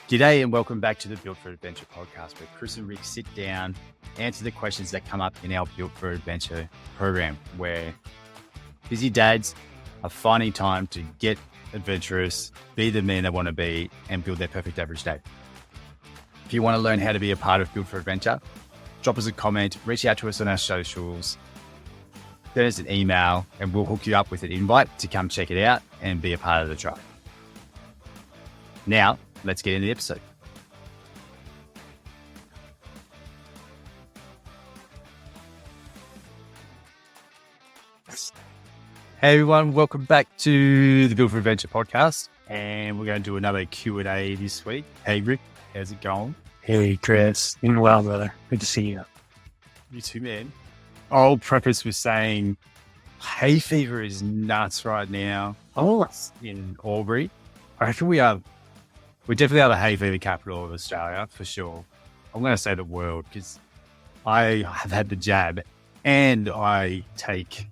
G'day and welcome back to the Built for Adventure podcast, where Chris and Rick sit down, answer the questions that come up in our Built for Adventure program, where busy dads are finding time to get adventurous, be the men they want to be, and build their perfect average day. If you want to learn how to be a part of Built for Adventure, drop us a comment, reach out to us on our socials, send us an email, and we'll hook you up with an invite to come check it out and be a part of the tribe. Now, let's get into the episode. Hey everyone, welcome back to the Build for Adventure podcast, and we're going to do another Q&A this week. Hey Rick, how's it going? Hey Chris, doing well, brother. Good to see you. You too, man. I'll preface with saying hay fever is nuts right now. In Albury. I reckon we definitely are the hay fever capital of Australia, for sure. I'm going to say the world, because I have had the jab and I take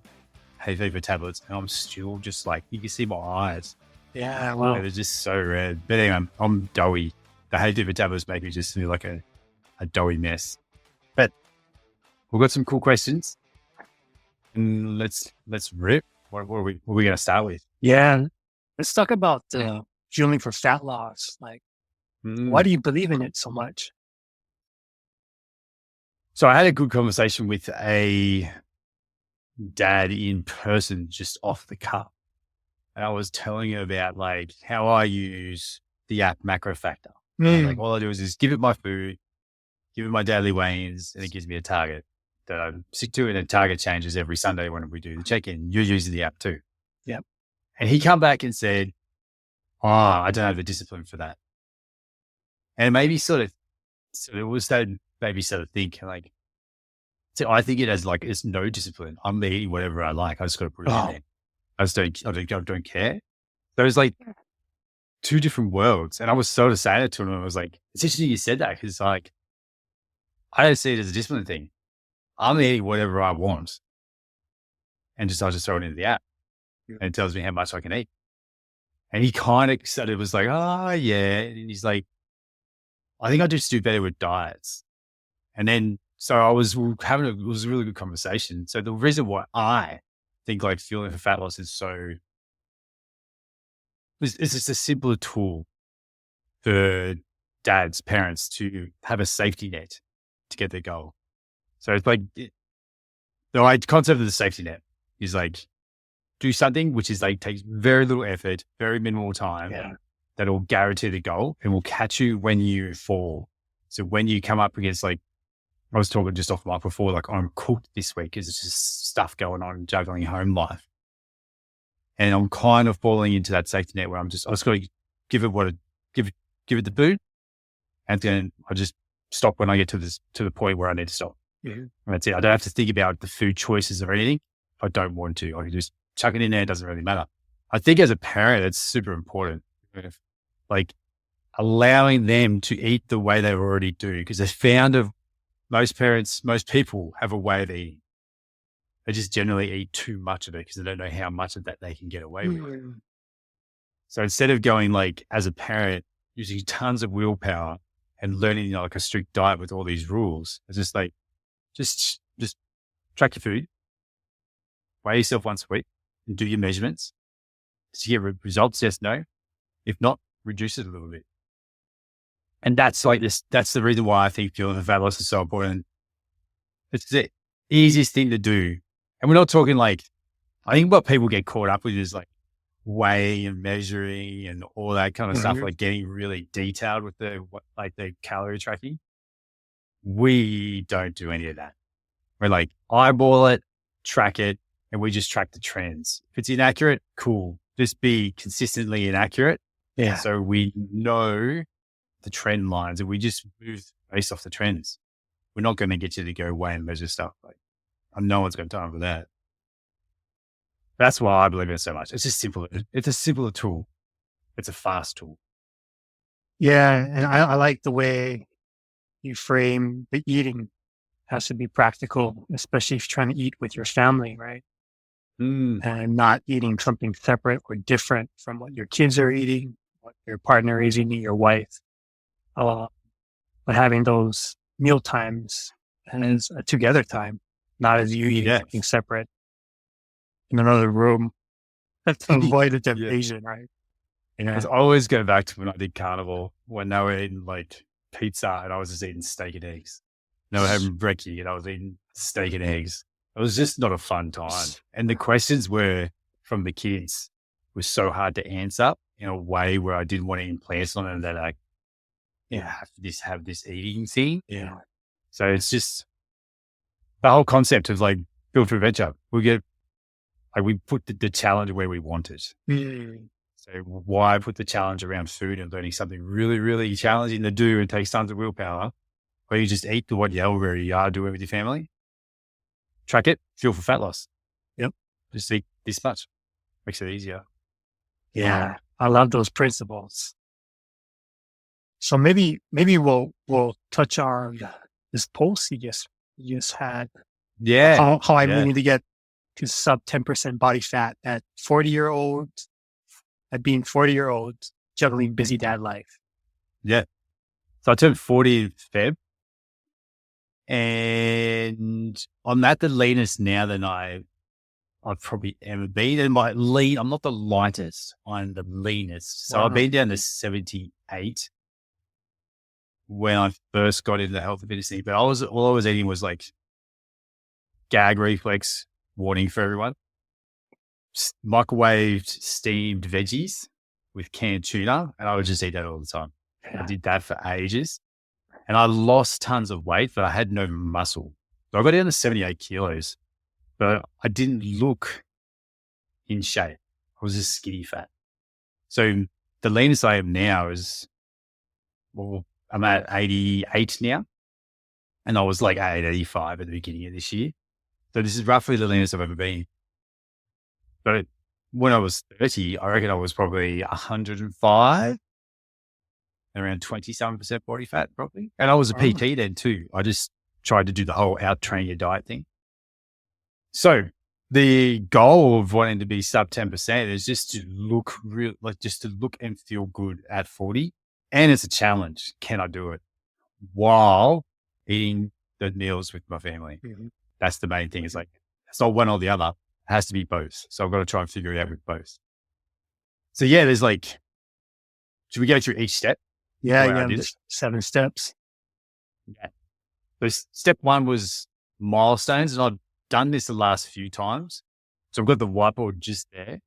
hay fever tablets, and I'm still just like, you can see my eyes. Yeah, well, They're just so red. But anyway, I'm doughy. The hay fever tablets make me just feel like a doughy mess. But we've got some cool questions, and let's rip. What are we going to start with? yeah. Let's talk about fueling for fat loss. Like, why do you believe in it so much? So I had a good conversation with a dad in person, just off the cuff. And I was telling her about like how I use the app Macro Factor. Like all I do is give it my food, give it my daily weigh-ins, and it gives me a target that I stick to, and the target changes every Sunday when we do the check-in. You're using the app too. Yep. And he come back and said, I don't have the discipline for that. And maybe it was that maybe sort of think like, so I think it has like, it's no discipline. I'm eating whatever I like. I just got to put it in there. I don't care. There's like two different worlds. And I was sort of saying it to him. I was like, it's interesting you said that, because like, I don't see it as a discipline thing. I'm eating whatever I want. And I just throw it into the app, and it tells me how much I can eat. And he kind of said it was like, oh yeah. And he's like, I think I just do better with diets. And then, so it was a really good conversation. So the reason why I think like fueling for fat loss is it's just a simpler tool for dads, parents to have a safety net to get their goal. So it's like, the concept of the safety net is like, do something which is like takes very little effort, very minimal time, that will guarantee the goal and will catch you when you fall. So when you come up against, like, I was talking just off mic before, like I'm cooked this week because it's just stuff going on, juggling home life. And I'm kind of falling into that safety net where I just got to give it the boot. And then I just stop when I get to the point where I need to stop. And that's it. I don't have to think about the food choices or anything. If I don't want to, I can just chuck it in there. It doesn't really matter. I think as a parent, it's super important. Like allowing them to eat the way they already do, because they found most people have a way of eating. They just generally eat too much of it because they don't know how much of that they can get away with. So instead of going like, as a parent, using tons of willpower and learning, like a strict diet with all these rules, it's just like, just track your food, weigh yourself once a week, and do your measurements. Does you get results? Yes, no. If not, reduce it a little bit. And that's like this. That's the reason why I think fueling for fat loss is so important. It's the easiest thing to do. And we're not talking like, I think what people get caught up with is like weighing and measuring and all that kind of stuff, like getting really detailed with the calorie tracking. We don't do any of that. We're like, eyeball it, track it, and we just track the trends. If it's inaccurate, cool. Just be consistently inaccurate. Yeah. So we know the trend lines, and we just move based off the trends. We're not going to get you to go weigh and measure stuff. Like, no one's got time for that. That's why I believe in it so much. It's just simple. It's a simpler tool. It's a fast tool. Yeah. And I like the way you frame the eating. Has to be practical, especially if you're trying to eat with your family, right? And not eating something separate or different from what your kids are eating, what your partner is eating, your wife. but having those meal times as a together time, not as you eating something separate in another room to avoid the temptation, right? I always go back to when I did carnival, when they were eating like pizza and I was just eating steak and eggs. They were having brekkie and I was eating steak and eggs. It was just not a fun time. And the questions were from the kids were so hard to answer in a way where I didn't want to implant on them. They're like, have this eating thing. Yeah. So it's just the whole concept of like Build for Adventure. We put the challenge where we want it. So why put the challenge around food and learning something really, really challenging to do and takes tons of willpower, where you just eat what you already are doing with your family? Track it, Fuel for Fat Loss. Yep. Just eat this much. Makes it easier. Yeah. I love those principles. So maybe we'll touch on this post you just had. Yeah. How I need to get to sub 10% body fat at 40-year-olds, at being 40-year-olds, juggling busy dad life. Yeah. So I turned 40 in Feb, and I'm at the leanest now than I've probably ever been. And I'm not the lightest, I'm the leanest. So I've been down to 78 when I first got into the health and fitness thing. But all I was eating was like gag reflex, warning for everyone, microwaved steamed veggies with canned tuna. And I would just eat that all the time. I did that for ages. And I lost tons of weight, but I had no muscle. So I got down to 78 kilos, but I didn't look in shape. I was just skinny fat. So the leanest I am now is, I'm at 88 now. And I was like at 85 at the beginning of this year. So this is roughly the leanest I've ever been. But when I was 30, I reckon I was probably 105. Around 27% body fat, probably. And I was a PT then too. I just tried to do the whole out-train your diet thing. So the goal of wanting to be sub 10% is just to look and feel good at 40. And it's a challenge. Can I do it while eating the meals with my family? Mm-hmm. That's the main thing. It's like, it's not one or the other. It has to be both. So I've got to try and figure it out with both. So yeah, there's like, should we go through each step? Yeah, 7 steps. Yeah. So step 1 was milestones, and I've done this the last few times. So I've got the whiteboard just there,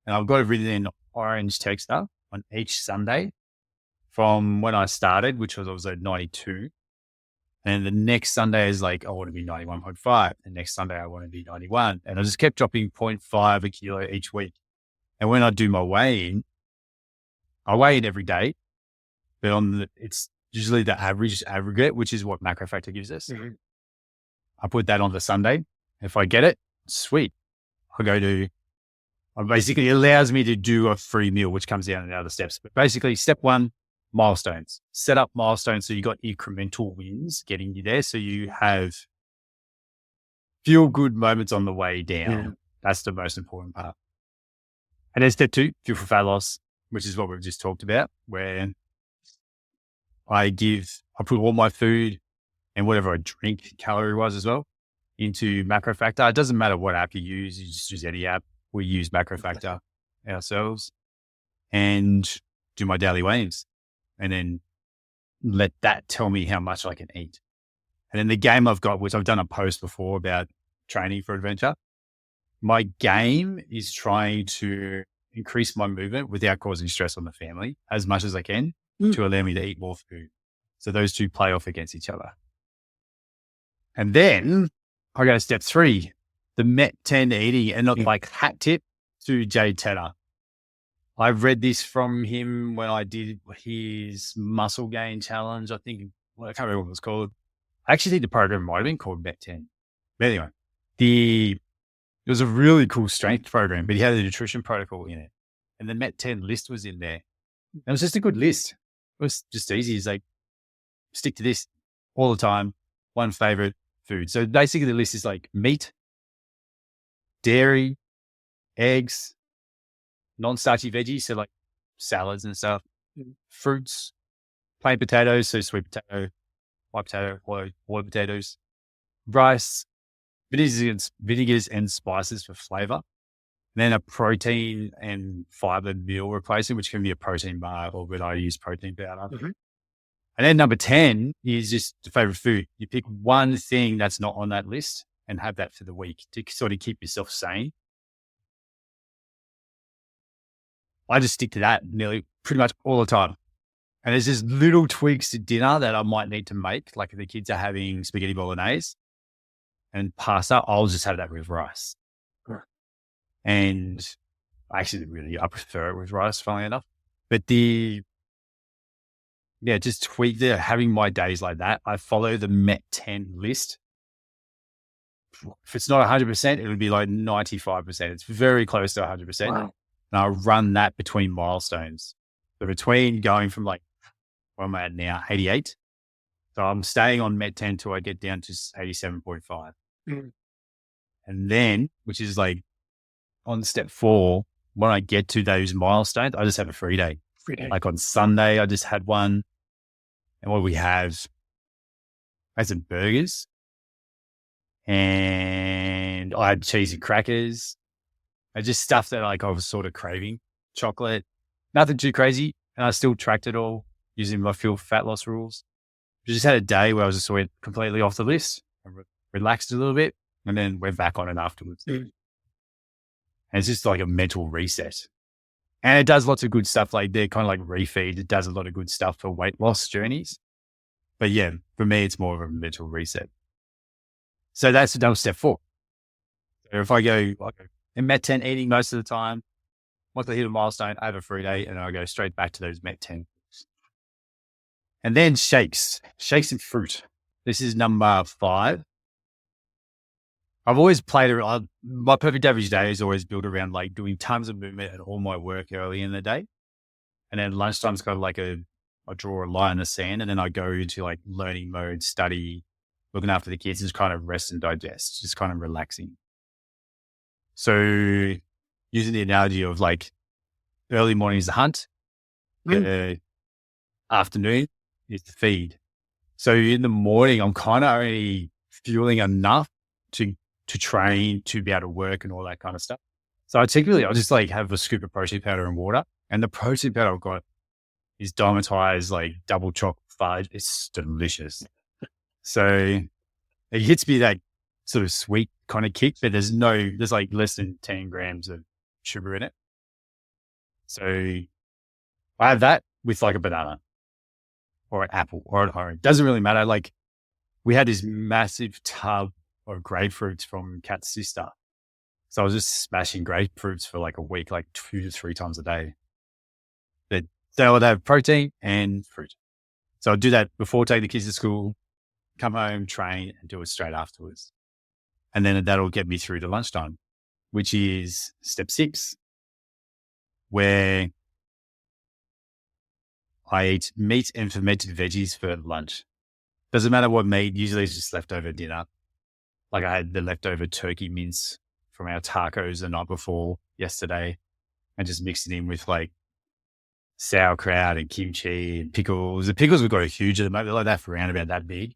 and I've got it written in orange texter on each Sunday from when I started, which was I was at 92. And the next Sunday is like, I want to be 91.5. The next Sunday, I want to be 91. And I just kept dropping 0.5 a kilo each week. And when I do my weigh-in, I weigh in every day. But it's usually the aggregate, which is what Macrofactor gives us. Mm-hmm. I put that on the Sunday. If I get it, sweet. It basically allows me to do a free meal, which comes down in the other steps. But basically step 1, milestones. Set up milestones. So you got incremental wins getting you there. So you have feel good moments on the way down. Yeah. That's the most important part. And then step 2, Fuel for Fat Loss, which is what we've just talked about, where I put all my food and whatever I drink calorie-wise as well into Macrofactor. It doesn't matter what app you just use any app. We use Macrofactor ourselves and do my daily weigh-ins and then let that tell me how much I can eat. And then the game I've got, which I've done a post before about training for adventure, my game is trying to increase my movement without causing stress on the family as much as I can to allow me to eat more food. So those two play off against each other. And then I go to step 3, the MET 10 eating, and not like hat tip to Jade Tedder. I've read this from him when I did his muscle gain challenge. I can't remember what it was called. I actually think the program might have been called MET 10. But anyway, it was a really cool strength program, but he had a nutrition protocol in it. And the MET 10 list was in there. And it was just a good list. It was just easy. It's like, stick to this all the time. One favorite food. So basically the list is like meat, dairy, eggs, non-starchy veggies. So like salads and stuff, fruits, plain potatoes, so sweet potato, white potato, boiled potatoes, rice, vinegars and spices for flavor. Then a protein and fiber meal replacement, which can be a protein bar or when I use protein powder. Mm-hmm. And then number 10 is just the favorite food. You pick one thing that's not on that list and have that for the week to sort of keep yourself sane. I just stick to that pretty much all the time. And there's just little tweaks to dinner that I might need to make. Like if the kids are having spaghetti bolognese and pasta, I'll just have that with rice. Sure. And I prefer it with rice, funnily enough. But just tweak having my days like that. I follow the MET 10 list. If it's not 100%, it'll be like 95%. It's very close to 100%. Wow. And I'll run that between milestones. So between going from like, where am I at now? 88. So I'm staying on MET 10 till I get down to 87.5. Mm. And then, which is like on step 4, when I get to those milestones, I just have a free day. Like on Sunday, I just had one. And what we have, I had some burgers and I had cheese and crackers. And just stuff that like I was sort of craving. Chocolate, nothing too crazy. And I still tracked it all using my Fuel4FatLoss rules. I just had a day where I was just went completely off the list. I relaxed a little bit and then went back on it afterwards. Mm. And it's just like a mental reset. And it does lots of good stuff. Like they're kind of like refeed. It does a lot of good stuff for weight loss journeys. But yeah, for me, it's more of a mental reset. So that's another step 4. So if I go in MET 10 eating most of the time, once I hit a milestone, I have a free day and I go straight back to those MET 10. And then shakes and fruit. This is number 5. I've always played around, my perfect average day is always built around like doing tons of movement and all my work early in the day. And then lunchtime's kind of like I draw a line in the sand and then I go into like learning mode, study, looking after the kids, just kind of rest and digest, just kind of relaxing. So using the analogy of like early morning is the hunt, afternoon is the feed. So in the morning, I'm kind of only fueling enough to train, to be able to work and all that kind of stuff. So I'll just like have a scoop of protein powder and water. And the protein powder I've got is diamatized, like double chocolate fudge. It's delicious. So it hits me that sort of sweet kind of kick, but there's like less than 10 grams of sugar in it. So I have that with like a banana or an apple or an orange. Doesn't really matter. Like we had this massive tub of grapefruits from Kat's sister. So I was just smashing grapefruits for like a week, like 2 to 3 times a day. But they would have protein and fruit. So I'd do that before taking the kids to school, come home, train, and do it straight afterwards. And then that'll get me through to lunchtime, which is step 6, where I eat meat and fermented veggies for lunch. Doesn't matter what meat, usually it's just leftover dinner. Like I had the leftover turkey mince from our tacos the night before yesterday and just mixed it in with like sauerkraut and kimchi and pickles. The pickles we've got are huge at the moment. They're like that for around about that big.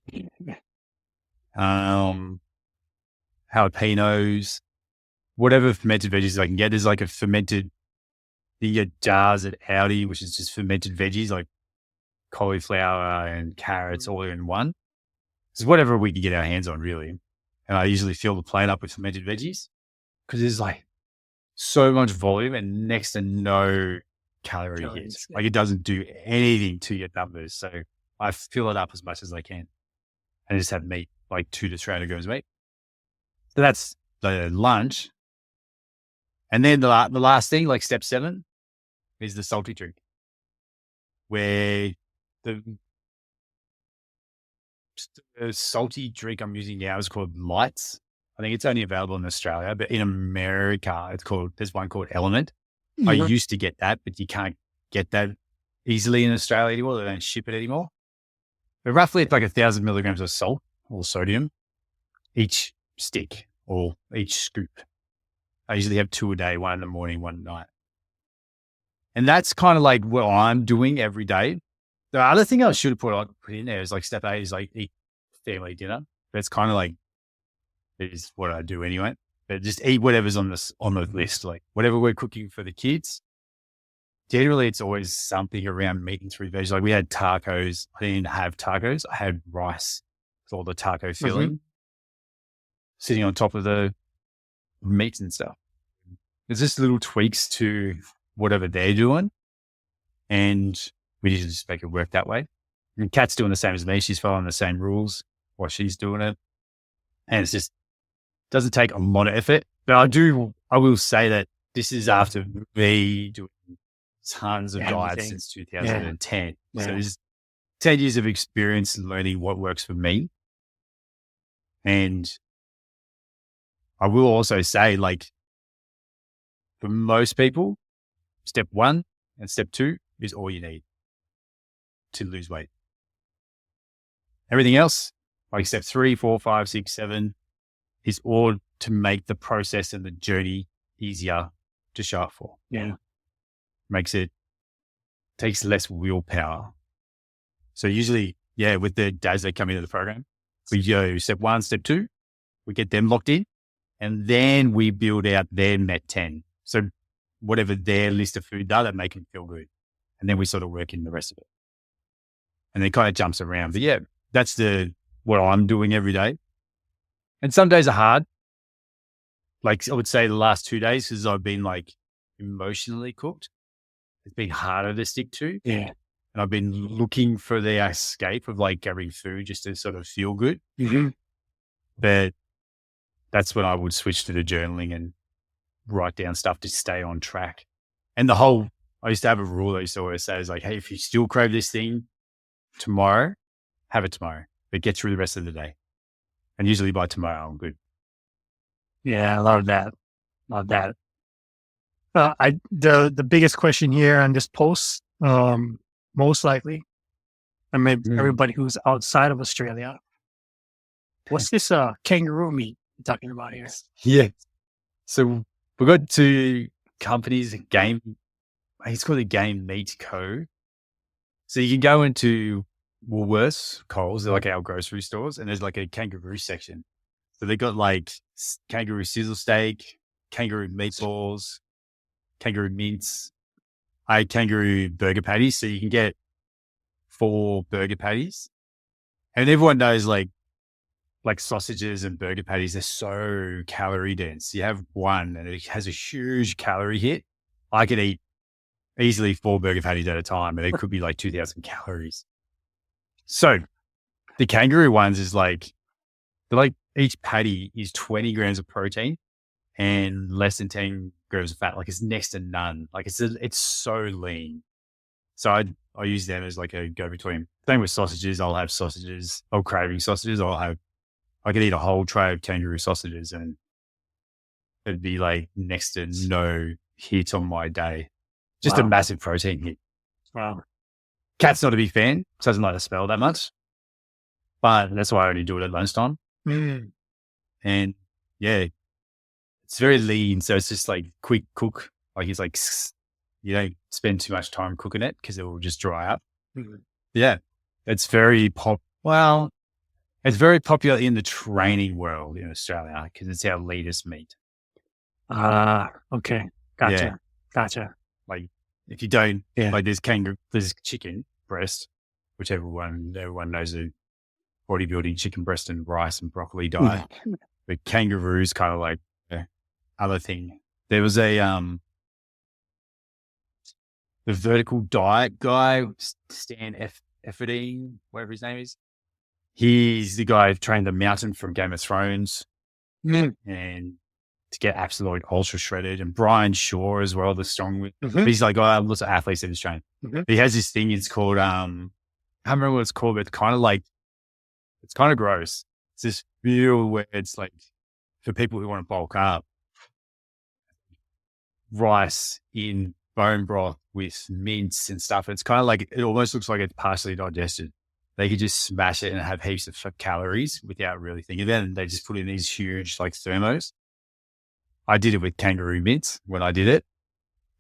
Jalapenos, whatever fermented veggies I can get. There's like a fermented, you get jars at Aldi, which is just fermented veggies like cauliflower and carrots all in one. It's whatever we can get our hands on, really. And I usually fill the plate up with fermented veggies because there's like so much volume and next to no calorie hit. Like it doesn't do anything to your numbers. So I fill it up as much as I can and just have meat, like 2 to 300 grams of meat. So that's the lunch. And then the last thing, like step 7, is the salty drink, where the salty drink I'm using now is called Lights. I think it's only available in Australia, but in America, there's one called Element. Mm-hmm. I used to get that, but you can't get that easily in Australia anymore. They don't ship it anymore. But roughly it's like 1,000 milligrams of salt or sodium each stick or each scoop. I usually have 2 a day, 1 in the morning, 1 at night. And that's kind of like what I'm doing every day. The other thing I should have put in there is like step 8 is like eat family dinner. That's kind of like, it is what I do anyway. But just eat whatever's on the list, like whatever we're cooking for the kids. Generally, it's always something around meat and 3 veg. Like we had tacos. I didn't have tacos. I had rice with all the taco filling sitting on top of the meats and stuff. There's just little tweaks to whatever they're doing. And we usually just make it work that way. And Kat's doing the same as me. She's following the same rules while she's doing it. And it's just, doesn't take a lot of effort. But I will say that this is after me doing tons of diets since 2010. Yeah. So there's 10 years of experience in learning what works for me. And I will also say, like, for most people, step 1 and step 2 is all you need to lose weight. Everything else, like step 3, 4, 5, 6, 7, is all to make the process and the journey easier to show up for. Yeah. Takes less willpower. So usually, with the dads that come into the program, we go step 1, step 2, we get them locked in, and then we build out their Met 10. So whatever their list of food are that make them feel good. And then we sort of work in the rest of it. And it kind of jumps around. But that's what I'm doing every day. And some days are hard. Like I would say the last 2 days, because I've been like emotionally cooked, it's been harder to stick to. Yeah. And I've been looking for the escape of like grabbing food just to sort of feel good. Mm-hmm. But that's when I would switch to the journaling and write down stuff to stay on track. And I used to have a rule I used to always say is like, hey, if you still crave this thing tomorrow, have it tomorrow, but get through the rest of the day. And usually by tomorrow, I'm good. Yeah, I love that. Love that. The biggest question here on this post, most likely, and maybe everybody who's outside of Australia, what's this kangaroo meat you're talking about here? Yeah. So we got 2 companies, it's called a Game Meat Co. So you can go into Woes, Coles, they're like our grocery stores, and there's like a kangaroo section. So they got like kangaroo sizzle steak, kangaroo meatballs, kangaroo mince, kangaroo burger patties. So you can get 4 burger patties. And everyone knows like sausages and burger patties, they're so calorie dense. You have one and it has a huge calorie hit. I could eat easily 4 burger patties at a time, and it could be like 2,000 calories. So the kangaroo ones is like, each patty is 20 grams of protein and less than 10 grams of fat. Like it's next to none. Like it's so lean. So I use them as like a go-between. Same with sausages. I'll have sausages. I'm craving sausages. I could eat a whole tray of kangaroo sausages and it'd be like next to no hit on my day. Just a massive protein hit. Wow. Kat's not a big fan. Doesn't like the smell that much. But that's why I only do it at lunchtime. Mm. And it's very lean. So it's just like quick cook. Like it's like, you don't spend too much time cooking it because it will just dry up. Mm. Yeah. It's very it's very popular in the training world in Australia because it's our latest meat. Okay. Gotcha. Yeah. Gotcha. Like if you don't, like there's chicken breast, which everyone knows a bodybuilding chicken breast and rice and broccoli diet. But kangaroo's kind of like the other thing. There was the vertical diet guy, Stan Efferdine, whatever his name is. He's the guy who trained the mountain from Game of Thrones and to get absolutely ultra shredded. And Brian Shaw as well, the strong. He's like, lots of athletes that he's trained. He has this thing, it's called, I can't remember what it's called, but it's kind of gross. It's this meal where it's like for people who want to bulk up, rice in bone broth with mince and stuff. It's kind of like, it almost looks like it's partially digested. They could just smash it and have heaps of calories without really thinking about it. And they just put in these huge like thermos. I did it with kangaroo mince when I did it.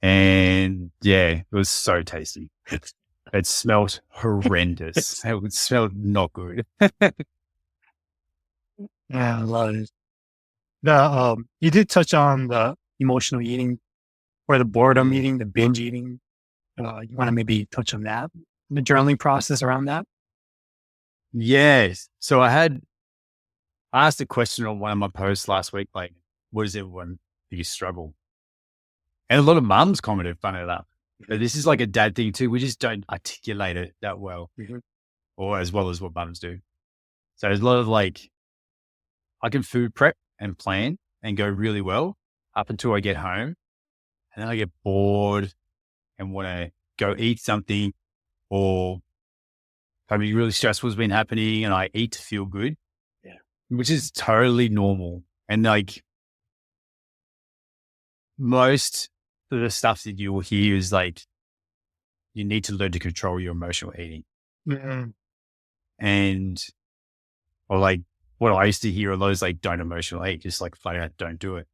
And it was so tasty. It smelled horrendous. It smelled not good. Yeah, I love it. You did touch on the emotional eating or the boredom eating, the binge eating. You want to maybe touch on that, the journaling process around that? Yes. So I asked a question on one of my posts last week, like, what is everyone's biggest struggle? And a lot of mums commented, funny enough. But this is like a dad thing too. We just don't articulate it that well, or as well as what mums do. So there's a lot of like, I can food prep and plan and go really well up until I get home. And then I get bored and want to go eat something, or something really stressful has been happening and I eat to feel good, which is totally normal. And like most of the stuff that you will hear is like, you need to learn to control your emotional eating. And, or like what I used to hear a lot is like, don't emotional eat, just like flat out don't do it.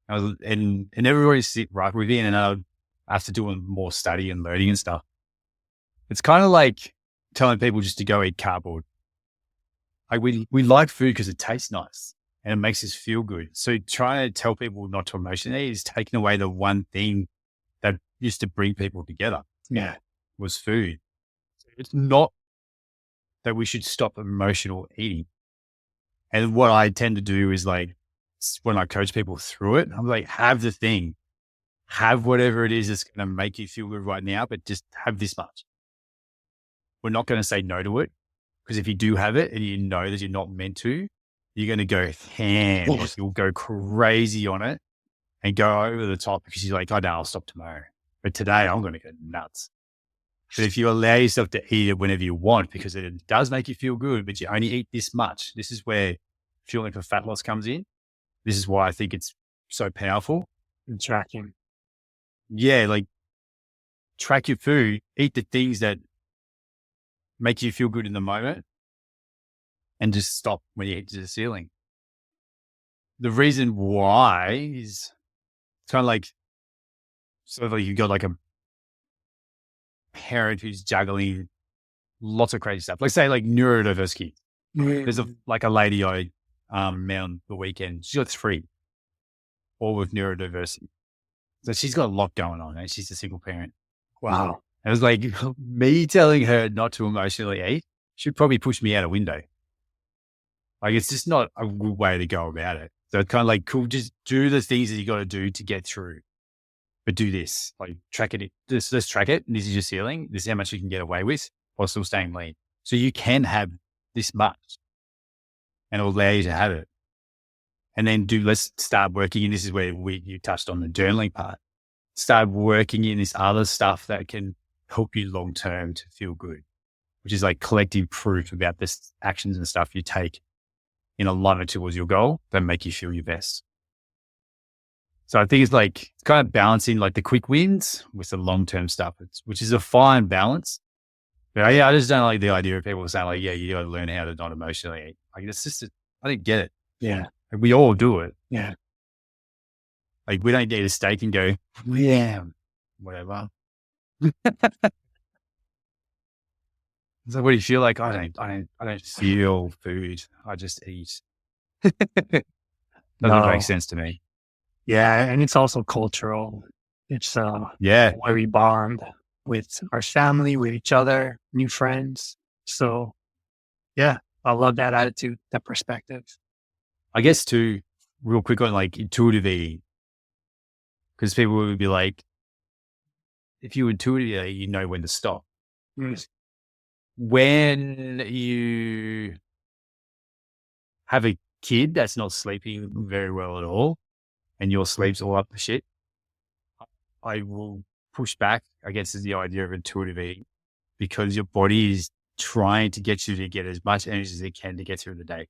And everybody sit right within, and I have to do more study and learning and stuff. It's kind of like telling people just to go eat cardboard. Like we like food because it tastes nice and it makes us feel good. So trying to tell people not to emotionally eat is taking away the one thing that used to bring people together. Was food. It's not that we should stop emotional eating. And what I tend to do is like, when I coach people through it, I'm like, have the thing, have whatever it is that's going to make you feel good right now, but just have this much. We're not going to say no to it, because if you do have it and you know that you're not meant to, you're going to go ham. You'll go crazy on it and go over the top because you're like, oh no, I'll stop tomorrow. But today I'm going to go nuts. But if you allow yourself to eat it whenever you want, because it does make you feel good, but you only eat this much. This is where fueling for fat loss comes in. This is why I think it's so powerful. And tracking. Yeah, like track your food, eat the things that make you feel good in the moment, and just stop when you hit the ceiling. The reason why is kind of like, sort of like you've got like a parent who's juggling lots of crazy stuff. Like say like neurodiverse kids. There's like a lady I met on the weekend. She's got 3, all with neurodiversity. So she's got a lot going on, and she's a single parent. Wow. It was like me telling her not to emotionally eat should probably push me out a window. Like it's just not a good way to go about it. So it's kind of like, cool, just do the things that you got to do to get through. But do this, like track it. Let's track it. This is your ceiling. This is how much you can get away with while still staying lean. So you can have this much, and it'll allow you to have it. And then let's start working. And this is where you touched on the journaling part. Start working in this other stuff that can help you long-term to feel good, which is like collecting proof about this actions and stuff you take in alignment towards your goal that make you feel your best. So I think it's like, it's kind of balancing like the quick wins with the long-term stuff, which is a fine balance. But I just don't like the idea of people saying like, yeah, you got to learn how to not emotionally eat. Like it's just, I didn't get it. Yeah. Like, we all do it. Yeah. Like we don't eat a steak and go, yeah, whatever. So what do you feel like? I don't feel food. I just eat. Doesn't make sense to me. Yeah. And it's also cultural. It's where we bond with our family, with each other, new friends. So yeah, I love that attitude, that perspective. I guess too, real quick on like intuitive eating, because people would be like, if you intuitively eat, you know when to stop. When you have a kid that's not sleeping very well at all, and your sleep's all up the shit, I will push back against the idea of intuitive eating, because your body is trying to get you to get as much energy as it can to get through the day.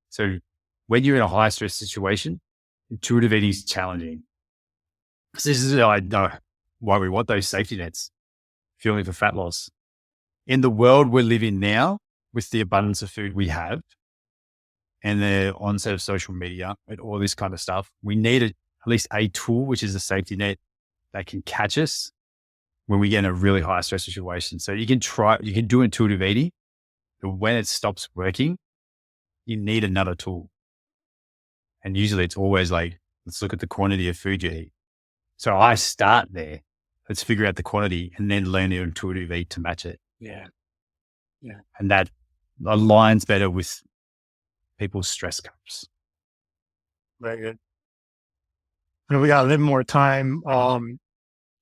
So when you're in a high stress situation, intuitive eating is challenging. So this is why we want those safety nets, fueling for fat loss. In the world we live in now, with the abundance of food we have and the onset of social media and all this kind of stuff, we need at least a tool, which is a safety net that can catch us when we get in a really high stress situation. So you can do intuitive eating, but when it stops working, you need another tool. And usually it's always like, let's look at the quantity of food you eat. So I start there. Let's figure out the quantity and then learn the intuitive eat to match it. Yeah. And that aligns better with people's stress cups. Very good. And we got a little more time.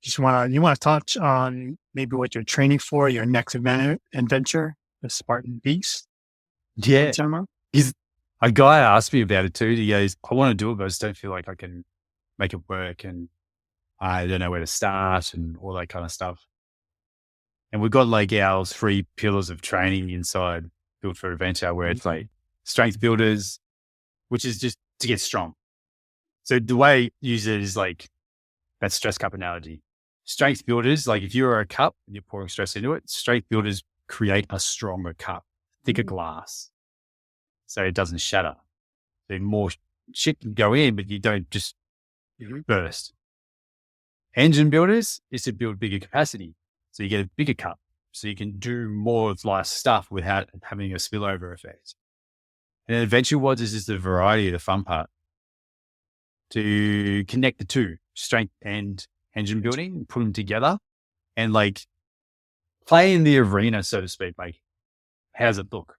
You want to touch on maybe what you're training for your next adventure, the Spartan Beast? Yeah. A guy asked me about it too. He goes, I want to do it, but I just don't feel like I can make it work. And I don't know where to start and all that kind of stuff. And we've got like our 3 pillars of training inside Built for Adventure, where it's like strength builders, which is just to get strong. So the way I use it is like that stress cup analogy. Strength builders, like if you're a cup and you're pouring stress into it, strength builders create a stronger cup, thicker glass, so it doesn't shatter. So more shit can go in, but you don't just burst. Engine builders is to build bigger capacity. So you get a bigger cup, so you can do more of life stuff without having a spillover effect. And then adventure wads is just the variety of the fun part. To connect the two, strength and engine building, put them together and like play in the arena, so to speak. Like, how does it look?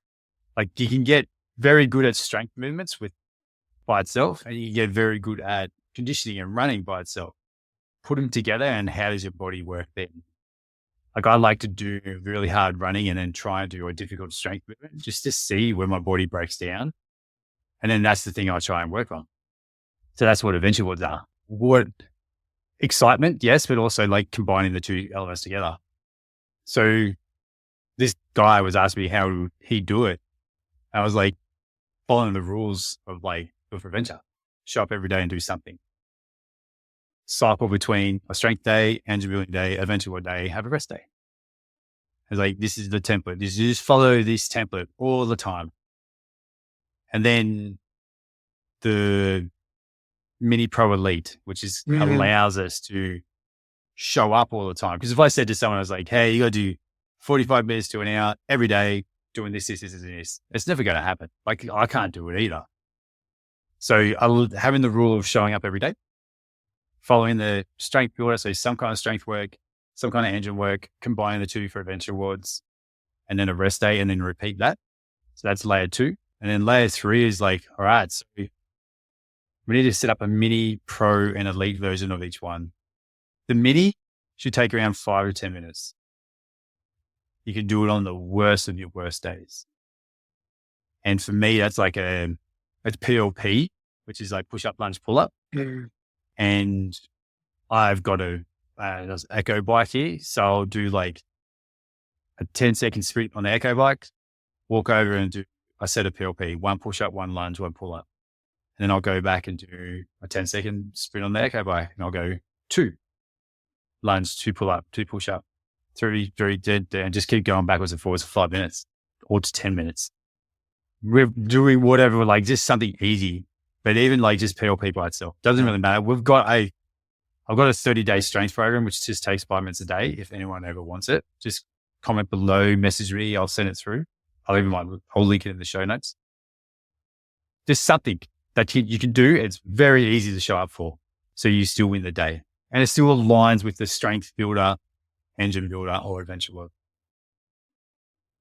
Like you can get very good at strength movements by itself, and you can get very good at conditioning and running by itself. Put them together, and how does your body work then? Like I like to do really hard running and then try and do a difficult strength movement just to see where my body breaks down. And then that's the thing I try and work on. So that's what adventure wads are. What excitement, yes, but also like combining the two elements together. So this guy was asking me how would he do it. I was like, following the rules of like Built for Adventure. Show up every day and do something. Cycle between a strength day, engine building day, adventure wad day, have a rest day. It's like, this is the template. You just follow this template all the time. And then the mini pro elite, which is allows us to show up all the time. Because if I said to someone, I was like, hey, you got to do 45 minutes to an hour every day doing this, it's never going to happen. Like I can't do it either. So having the rule of showing up every day, following the strength builder, so some kind of strength work, some kind of engine work, combining the two for adventure wads, and then a rest day, and then repeat that. So that's layer 2. And then layer 3 is like, all right, so we need to set up a mini, pro, and elite version of each one. The mini should take around 5 to 10 minutes. You can do it on the worst of your worst days. And for me, that's like it's PLP, which is like push up, lunge, pull up. And I've got a echo bike here. So I'll do like a 10-second sprint on the echo bike, walk over and do a set of PLP, 1 push up, 1 lunge, 1 pull up. And then I'll go back and do a 10-second sprint on the echo bike, and I'll go 2 lunge, 2 pull up, 2 push up, 3 dead, and just keep going backwards and forwards for 5 minutes or to 10 minutes. We're doing whatever, like just something easy, but even like just PLP by itself doesn't really matter. I've got a 30-day strength program, which just takes 5 minutes a day. If anyone ever wants it, just comment below, message me, I'll send it through. I'll link it in the show notes. Just something that you can do. It's very easy to show up for. So you still win the day. And it still aligns with the strength builder, engine builder, or adventure world.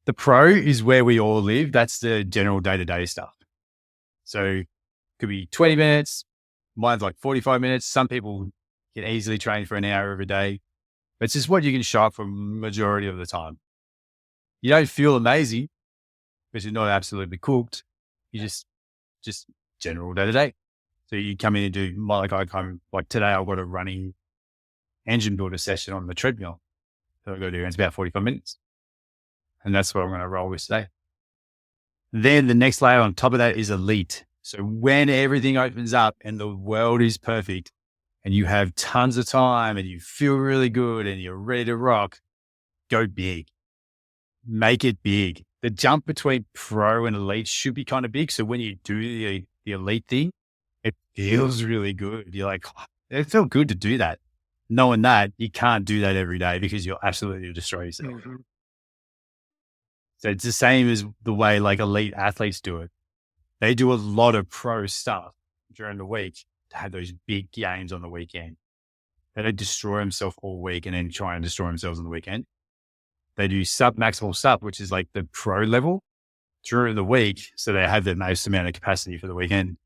The pro is where we all live. That's the general day-to-day stuff. So it could be 20 minutes. Mine's like 45 minutes. Some people can easily train for an hour every day. But it's just what you can show up for majority of the time. You don't feel amazing, but you're not absolutely cooked. You just general day-to-day. So you come in and do, like today I've got a running engine builder session on the treadmill. So I've got to do, it's about 45 minutes. And that's what I'm going to roll with today. Then the next layer on top of that is elite. So when everything opens up and the world is perfect and you have tons of time and you feel really good and you're ready to rock, go big. Make it big. The jump between pro and elite should be kind of big. So when you do the elite thing, it feels really good. You're like, it felt good to do that. knowing that you can't do that every day because you'll absolutely destroy yourself. Mm-hmm. So it's the same as the way like elite athletes do it. They do a lot of pro stuff during the week to have those big games on the weekend. They don't destroy themselves all week and then try and destroy themselves on the weekend. They do sub-maximal stuff, which is like the pro level during the week. So they have the most amount of capacity for the weekend.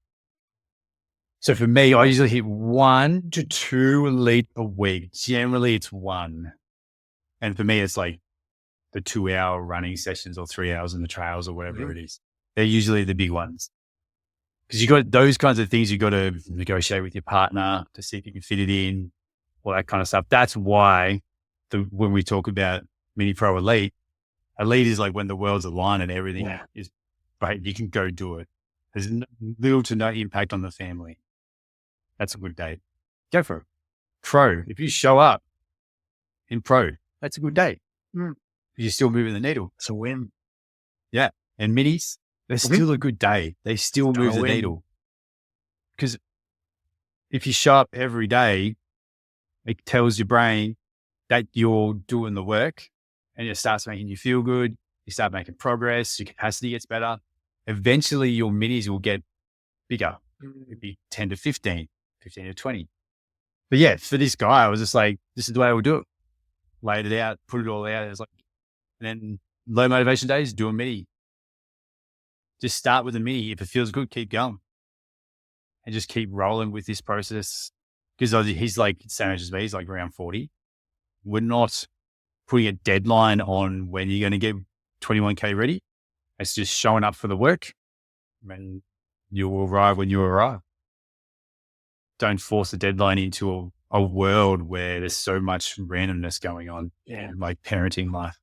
So for me, I usually hit 1 to 2 elite a week. Generally, it's 1. And for me, it's like the 2-hour running sessions or 3 hours in the trails or whatever it is. They're usually the big ones. Because you got those kinds of things you got to negotiate with your partner to see if you can fit it in, all that kind of stuff. That's why when we talk about mini pro elite is like when the world's aligned and everything is right. You can go do it. There's little to no impact on the family. That's a good day. Go for it. Pro, if you show up in pro, that's a good day. You're still moving the needle. It's a win. Yeah. And minis, they're still a good day. They still move the needle. Because if you show up every day, it tells your brain that you're doing the work and it starts making you feel good. You start making progress. Your capacity gets better. Eventually, your minis will get bigger. It'd be 10 to 15, 15 to 20. But yeah, for this guy, I was just like, this is the way I would do it. Laid it out, put it all out. It was like, and then low motivation days, do a mini. Just start with a mini. If it feels good, keep going. And just keep rolling with this process. Because he's like same age as me, he's like around 40. We're not putting a deadline on when you're going to get 21K ready. It's just showing up for the work and you will arrive when you arrive. Don't force a deadline into a world where there's so much randomness going on in like parenting life.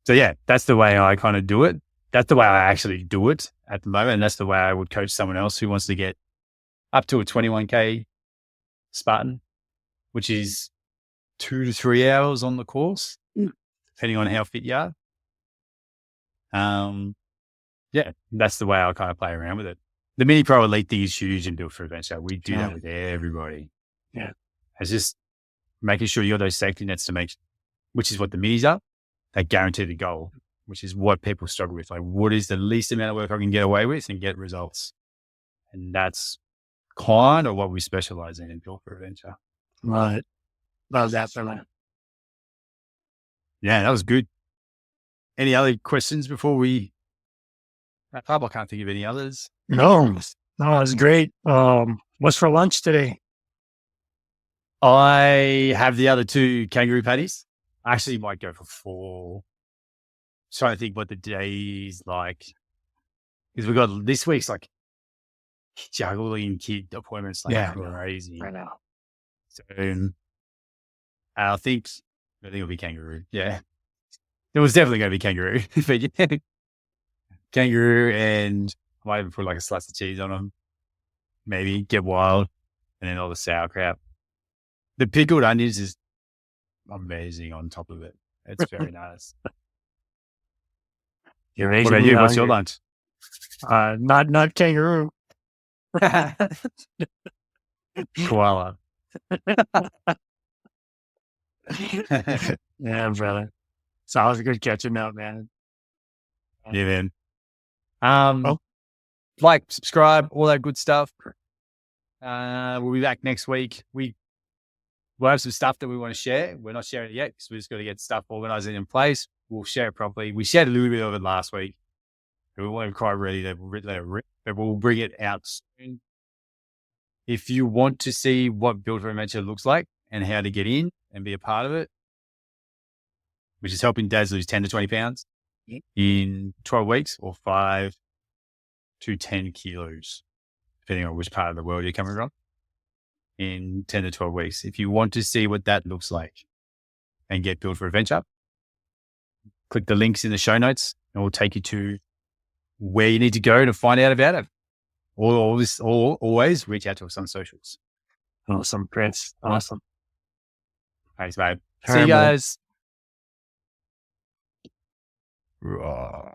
So yeah, that's the way I kind of do it. That's the way I actually do it at the moment. And that's the way I would coach someone else who wants to get up to a 21K Spartan, which is 2 to 3 hours on the course, depending on how fit you are. Yeah, that's the way I kind of play around with it. The mini pro elite thing is huge in Built for Adventure. We do that with everybody. Yeah. It's just making sure you got those safety nets to make, which is what the minis are. They guarantee the goal, which is what people struggle with. Like, what is the least amount of work I can get away with and get results? And that's kind of what we specialize in Built for Adventure. Right. Love that for that. Yeah, that was good. Any other questions before we wrap up? I can't think of any others. No, it was great. What's for lunch today? I have the other 2 kangaroo patties. I actually might go for 4. Trying to think what the day is like. Because we've got this week's like juggling kid appointments like crazy. Right now. So I think it'll be kangaroo. Yeah. It was definitely going to be kangaroo. But yeah. Kangaroo, and I might even put like a slice of cheese on them. Maybe get wild, and then all the sauerkraut. The pickled onions is amazing on top of it. It's very nice. What about you? What's your lunch? Not kangaroo. Koala. Yeah, brother. It's always a good catching up, man. Yeah, man. Like, subscribe, all that good stuff. We'll be back next week. We'll have some stuff that we want to share. We're not sharing it yet because we just got to get stuff organized and in place. We'll share it properly. We shared a little bit of it last week. We weren't quite ready to let it rip, but we'll bring it out soon. If you want to see what Built for Adventure looks like and how to get in and be a part of it, which is helping dads lose 10 to 20 pounds in 12 weeks or 5 to 10 kilos, depending on which part of the world you're coming from, in 10 to 12 weeks. If you want to see what that looks like and get Built for Adventure, click the links in the show notes and we'll take you to where you need to go to find out about it. Always reach out to us on socials. Awesome, Chris. Awesome. Thanks, babe. See you guys. Raw.